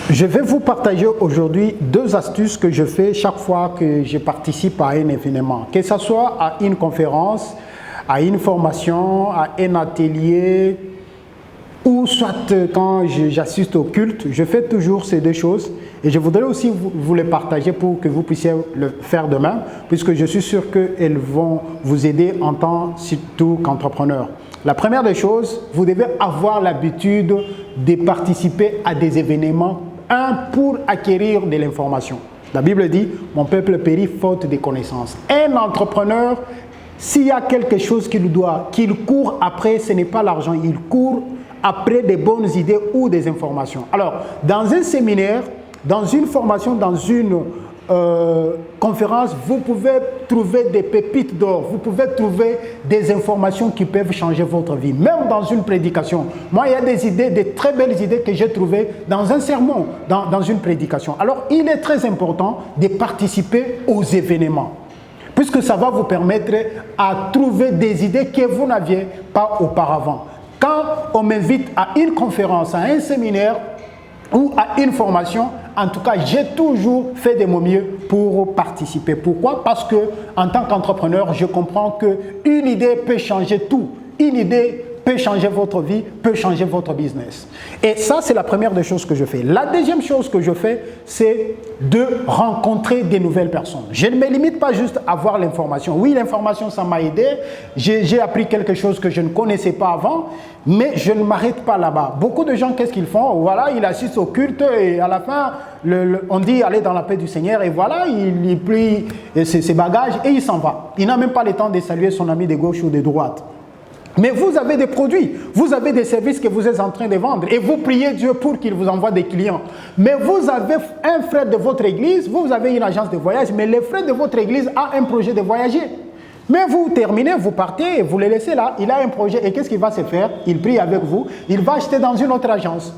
Je vais vous partager aujourd'hui 2 astuces que je fais chaque fois que je participe à un événement, que ce soit à une conférence, à une formation, à un atelier ou soit quand j'assiste au culte. Je fais toujours ces 2 choses et je voudrais aussi vous les partager pour que vous puissiez le faire demain, puisque je suis sûr qu'elles vont vous aider en tant surtout qu'entrepreneur. La première des choses, vous devez avoir l'habitude de participer à des événements, pour acquérir de l'information. La Bible dit, mon peuple périt faute de connaissances. Un entrepreneur, s'il y a quelque chose qu'il court après, ce n'est pas l'argent, il court après des bonnes idées ou des informations. Alors, dans un séminaire, dans une formation, dans une conférence, vous pouvez trouver des pépites d'or, vous pouvez trouver des informations qui peuvent changer votre vie. Même dans une prédication. Moi, il y a des idées, des très belles idées que j'ai trouvées dans un sermon, dans une prédication. Alors, il est très important de participer aux événements, puisque ça va vous permettre à trouver des idées que vous n'aviez pas auparavant. Quand on m'invite à une conférence, à un séminaire ou à une formation, en tout cas, j'ai toujours fait de mon mieux pour participer. Pourquoi? Parce que en tant qu'entrepreneur, je comprends qu'une idée peut changer tout. Une idée peut changer votre vie, peut changer votre business. Et ça, c'est la première des choses que je fais. La deuxième chose que je fais, c'est de rencontrer des nouvelles personnes. Je ne me limite pas juste à avoir l'information. Oui, l'information, ça m'a aidé. J'ai appris quelque chose que je ne connaissais pas avant, mais je ne m'arrête pas là-bas. Beaucoup de gens, qu'est-ce qu'ils font? Voilà, ils assistent au culte et à la fin, on dit allez dans la paix du Seigneur et voilà, il plie ses bagages et il s'en va. Il n'a même pas le temps de saluer son ami de gauche ou de droite. Mais vous avez des produits, vous avez des services que vous êtes en train de vendre et vous priez Dieu pour qu'il vous envoie des clients. Mais vous avez un frère de votre église, vous avez une agence de voyage, mais le frère de votre église a un projet de voyager. Mais vous terminez, vous partez, vous le laissez là, il a un projet et qu'est-ce qu'il va se faire? Il prie avec vous, il va acheter dans une autre agence.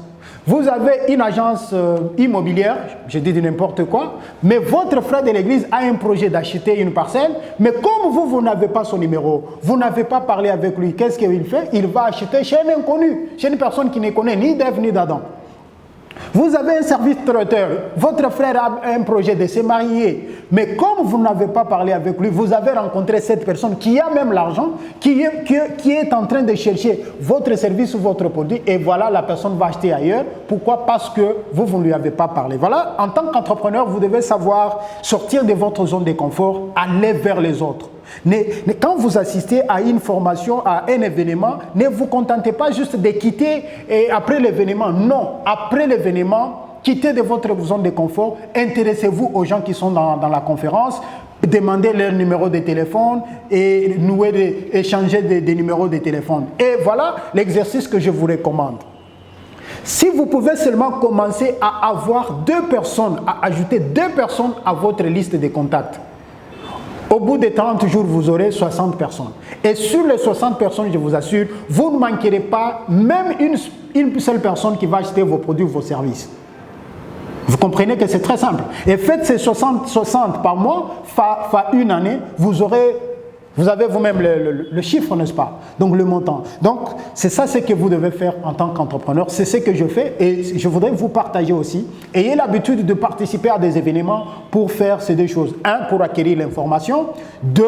Vous avez une agence immobilière, je dis de n'importe quoi, mais votre frère de l'église a un projet d'acheter une parcelle, mais comme vous n'avez pas son numéro, vous n'avez pas parlé avec lui, qu'est-ce qu'il fait? Il va acheter chez un inconnu, chez une personne qui ne connaît ni d'Ève ni d'Adam. Vous avez un service traiteur, votre frère a un projet de se marier, mais comme vous n'avez pas parlé avec lui, vous avez rencontré cette personne qui a même l'argent, qui est en train de chercher votre service ou votre produit, et voilà, la personne va acheter ailleurs. Pourquoi? Parce que vous ne lui avez pas parlé. Voilà, en tant qu'entrepreneur, vous devez savoir sortir de votre zone de confort, aller vers les autres. Quand vous assistez à une formation, à un événement, ne vous contentez pas juste de quitter et après l'événement. Non, après l'événement, quittez de votre zone de confort, intéressez-vous aux gens qui sont dans la conférence, demandez leur numéro de téléphone et échanger des numéros de téléphone. Et voilà l'exercice que je vous recommande. Si vous pouvez seulement commencer à avoir 2 personnes, à ajouter 2 personnes à votre liste de contacts, au bout de 30 jours, vous aurez 60 personnes. Et sur les 60 personnes, je vous assure, vous ne manquerez pas même une seule personne qui va acheter vos produits ou vos services. Vous comprenez que c'est très simple. Et faites ces 60 par mois, fois une année, vous avez vous-même le chiffre, n'est-ce pas? Donc le montant. Donc c'est ça ce que vous devez faire en tant qu'entrepreneur. C'est ce que je fais et je voudrais vous partager aussi. Ayez l'habitude de participer à des événements pour faire ces 2 choses. 1, pour acquérir l'information. 2,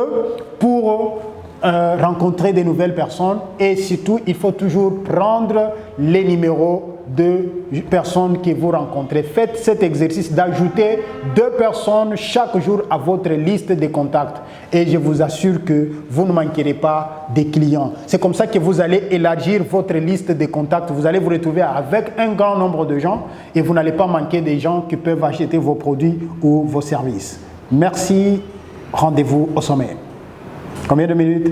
pour rencontrer de nouvelles personnes. Et surtout, il faut toujours prendre les numéros de personnes que vous rencontrez. Faites cet exercice d'ajouter 2 personnes chaque jour à votre liste de contacts et je vous assure que vous ne manquerez pas de clients. C'est comme ça que vous allez élargir votre liste de contacts. Vous allez vous retrouver avec un grand nombre de gens et vous n'allez pas manquer des gens qui peuvent acheter vos produits ou vos services. Merci. Rendez-vous au sommet. Combien de minutes?